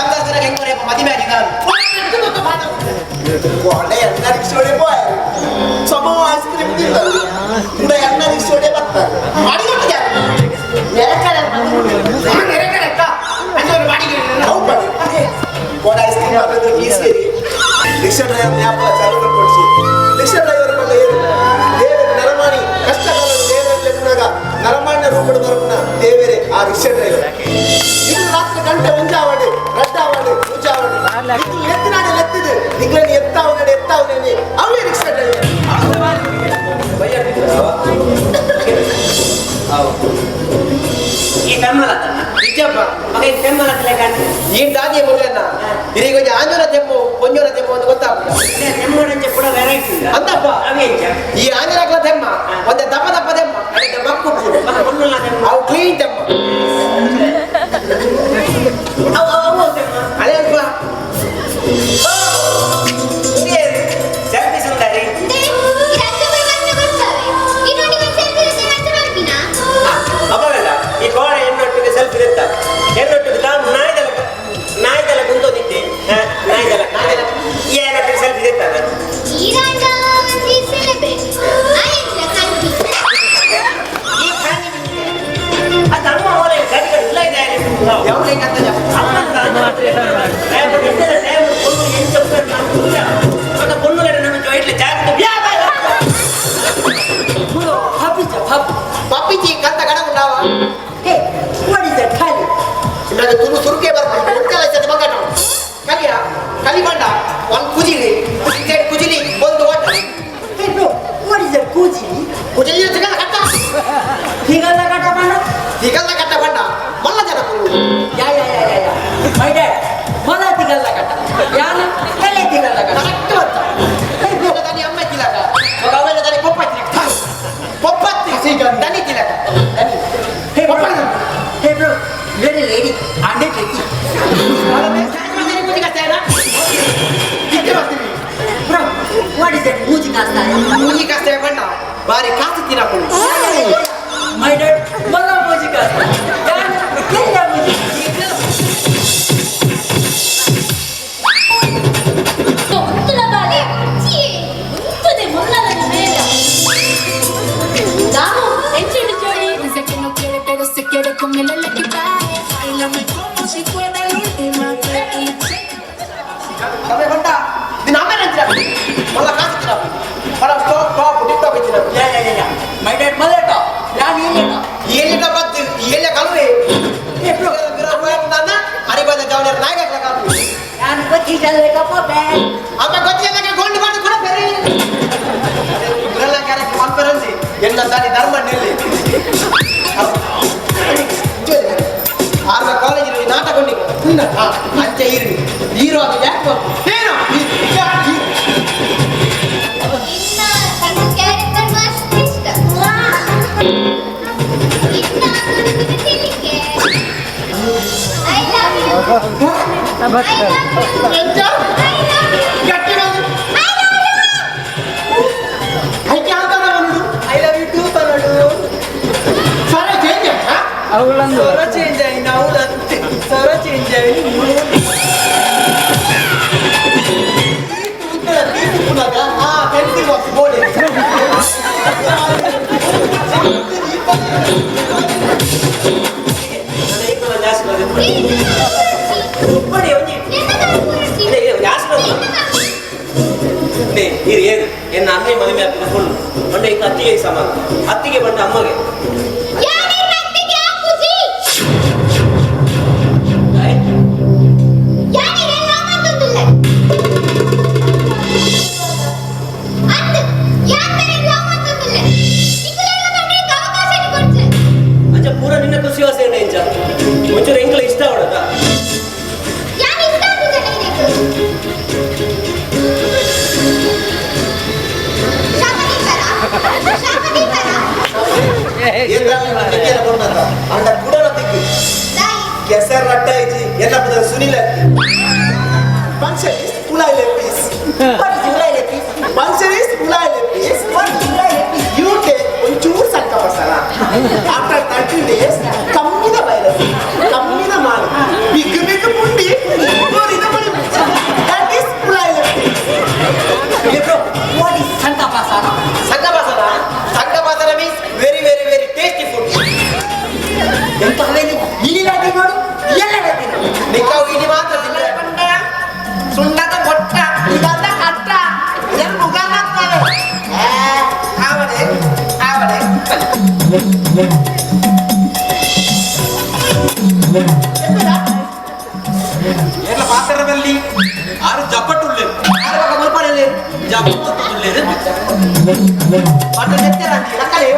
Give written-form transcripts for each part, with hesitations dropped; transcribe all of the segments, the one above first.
ಸಂತೋಷನ ಹೆಂಗ್ ಮದುವೆ ಆಗಿ ನಾನು ಒಳ್ಳೆ ಎಣ್ಣ ರಿಕ್ಷೋಡೆ ಬಾಯ್ ಸಮೋ ಐಸ್ ಕ್ರೀಮ್ ತಿಂತಾರೆ ಕೂಡ ಎಣ್ಣ ರಿಕ್ಷೋಡೆ ಬರ್ತಾರೆ ಮಾಡಿ ಕೊಟ್ಟಿದ್ಯಾ ನೆರೆಕಡೆ ಕೋಡ ಐಸ್ ಕ್ರೀಮ್ ಹಾಕಿದ್ರೆ ಈ ಸೇರಿ ರಿಕ್ಷಾ ಡ್ರೈವರ್ ನ್ಯಾಪಲ ಚಾಲು ಕೊಡಿಸಿ ರಿಕ್ಷಾ ಡ್ರೈವರ್ ಬಂದ ದೇವರ ನರಮಾಣಿ ಕಷ್ಟಕಾಲದ ದೇವರಲ್ಲಿ ಮುನ್ನಾಗ ನರಮಾಣ್ಯ ರೂಪದ ಬರಪುನ ದೇವರೇ ಆ ರಿಕ್ಷಾ ಡ್ರೈವರ್ ಇದು ರಾತ್ರಿ ಗಂಟೆ ಮುಂಜಾವಣೆ ರಡ್ಡಾವಣೆ ಮುಂಜಾವಣೆ ಇದು ಎತ್ತಿನಾಡೆ ಎತ್ತಿದೆ ನಿಗ್ರಹಣಿ ಎತ್ತಾವನೆ ಅವನೇ ರಿಕ್ಷಾ ಡ್ರೈವರ್ ಈ ತೆಮ್ಮಲ ನಿಜಪ್ಪ ಈ ತೆಮ್ಮಲ ಈ ದಾದಿಯ ಮುಳ್ಳನ್ನ ಇದೀಗ ಕೊಂಚ ಆಂಜೋನ ತೆಮ್ಮು ಕೊಂಜೋನ ತೆಮ್ಮು ಅಂತ ಗೊತ್ತಾಗ್ತದೆ ತೆಮ್ಮನಂಚೆ ಕೂಡ ವೆರೈಟಿ ಅಂತಪ್ಪ ಈ ಆಂಜನಕ್ಲ ತೆಮ್ಮ ಒಂದು ದಪ್ಪ ದಪ್ಪ ತೆಮ್ಮ ಅದಕ್ಕೆ ಮಕ್ಕು ಅವು ಕ್ಲೀನ್ ತೆಮ್ಮ ಅದೇ ಅಲ್ಪ ಸೆಲ್ಫಿ ಸುಂದರಿ ಅಪ್ಪಲ್ಲ ಈ ಕೋಣ ಹೆಣ್ಣೊಟ್ಟಿಗೆ ಸೆಲ್ಫಿ ಇರುತ್ತ ಹೆಣ್ಣೊಟ್ಟಿಗೆ ತಾನು ನಾಯಿದೆಲ್ಲ ಕುಂತೋದಿದ್ದೆ ನಾಯಿದೆಲ್ಲ ಏನೊಟ್ಟಿಗೆ ಸೆಲ್ಫಿ ಇರ್ತದೆ ಅದು ಅಮ್ಮ ಅವರೇ ಗಡಿಗಳು ಇಲ್ಲ ಇದೆ ಪಪ್ಪಿಚಿ ಕಂತ ಗಡ ಉಂಟಾವ ಇನ್ನಾಗ ತುಳು ಸುರುಕೆ ಬರ್ತಾರೆ ಮಗಟ ಕಲಿಯ ಕಲಿಗೊಂಡ ಒಂದು ಕುಜಿಲಿ ಕುಜಿಲಿ ಒಂದು ಒಟ್ಟ ಕುಜಿಲಿ ಸಿಗಲ್ಲ ಕಟ್ಟ ಸಿಗಲ್ಲ ಕಟ್ಟ ಬಂಡ ಸಿಗಲ್ಲ ಕಟ್ಟ ಬಂಡ ಮಲ್ಲ ಜನ ಮಲ ತಿಗಲ್ಲ ಕಟ್ಟ ಯಾನ ಕಲೆ ತಿಗಲ್ಲ ಕಟ್ಟ ಕರೆಕ್ಟ್ ಅಂತ ತನಿ ಅಮ್ಮ ತಿಲಕ ಅವೆಲ್ಲ ತನಿ ಪೊಪ್ಪತ್ತಿ ಸಿಗ ತನಿ ತಿಲಕ ಹೇ ಬ್ರೋ ವೆರಿ ಲೇಡಿ ಅಂಡೆ tricky bro what is that ಮೂಜಿ ಕಾಸ್ತಾಯ ಬಣ್ಣ ಬಾರಿ ಕಾಸು ತಿನ್ನಕೊಂಡು ಮೈ ಡ್ಯಾಡ್ ಮಲ್ಲ ಮೂಜಿ ಕಾಸ್ತ ಯಾನ ಕೆಲ್ಲ ಮೂಜಿ ಮೈ ಡ್ಯಾಡ್ ಮಲ್ಲಟ ನಾನು ಏನಿಟ ಬತ್ತಿ ಏಲೆ ಕಲುವೆ ನನ್ನ ಅರಿಬಾದ ಜವನರ ನಾಯಕ ಕಲುವೆ ನಾನು ಗೊತ್ತಿದ್ದಲ್ಲ ಕಪ್ಪೆ ಅಮ್ಮ ಗೊತ್ತಿಲ್ಲ ಗೊಂಡು ಮಾಡಿ ಕೂಡ ಬೇರೆ ಇವರೆಲ್ಲ ಕ್ಯಾರೆಕ್ಟ್ ಕಾನ್ಫರೆನ್ಸ್ ಎಲ್ಲ ದಾರಿ ಧರ್ಮ ನಿಲ್ಲಿ ಆರ್ಮ ಕಾಲೇಜಿನಲ್ಲಿ ನಾಟಕೊಂಡಿಗೆ ಅಂಚೆ ಇರಿ ಹೀರೋ ಅದು ಯಾಕೆ ಏನು ಅವಳಂದು ಸ್ವರ ಚೇಂಜ್ ಆಗಿ ನಾವು ಸ್ವರ ಚೇಂಜ್ ಆಗಿ ಎನ್ನ ಅಮ್ಮೆ ಮದುವೆ ಹಾಕಿಕೊಂಡು ಬಂಡ ಈಗ ಅತ್ತಿಗೆ ಸಮಾನ ಅತ್ತಿಗೆ ಬಂದ ಅಮ್ಮಗೆ ಪೂರ ನಿನ್ನ ಖುಷಿ ವಾಸ ಒಂಚೂರು ಎಂಕಲ ಇಷ್ಟ ಅವಳದ ಅಂಡ ಕುಡಲ ತಿಕ್ಕಿ ಕೆಸರ್ ರಟ್ಟ ಐತಿ ಎಲ್ಲ ಪದ ಸುನಿಲ ಫಂಕ್ಷನ್ ಇಸ್ ಉಲಾಯಿಲೆ ಪೀಸ್ ವಾಟ್ ಇಸ್ ಉಲಾಯಿಲೆ ಪೀಸ್ ಫಂಕ್ಷನ್ ಇಸ್ ಉಲಾಯಿಲೆ ಪೀಸ್ ವಾಟ್ ಇಸ್ ಉಲಾಯಿಲೆ ಪೀಸ್ ಯು ಟೇಕ್ ಒಂಚೂರು ಸಣ್ಣ ಮಸಾಲ ಆಫ್ಟರ್ 30 days ಕಮ್ಮಿದ ವೈರಸ್ ಕಮ್ಮಿದ ಮಾಲ್ ಬಿಗ್ ಬಿಗ್ ಪುಂಡಿ ಎಲ್ಲ ಪಾತ್ರದಲ್ಲಿ ಆರು ಜಪ್ಪಟ್ಟುಳ್ಳೇರು ಮುಲ್ಪನಲ್ಲಿ ಜಪ್ಪಟ್ಟುಳ್ಳೇರು ಪಾತ್ರ ಎತ್ತರ ಲಕ್ಕಲೆ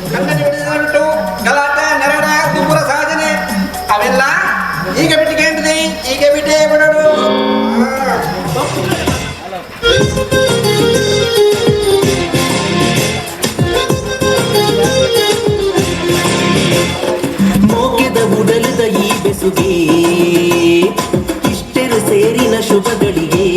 ಕನ್ನಡ ಬಿಡಿಸುವಂಟು ಗಲಾಟೆ ನೆರಡ ಗುಂಪುರ ಸಾಧನೆ ಅವೆಲ್ಲ ಈಗ ಬಿಟ್ಟಿಗೆ ಈಗ ಬಿಟ್ಟೇ ಬಿಡೋಡು ಮೋಕೆದ ಉಡಲಿದ ಈ ಬೆಸುಗೆ ಇಷ್ಟೆರು ಸೇರಿನ ಶುಭಗಳಿಗೆ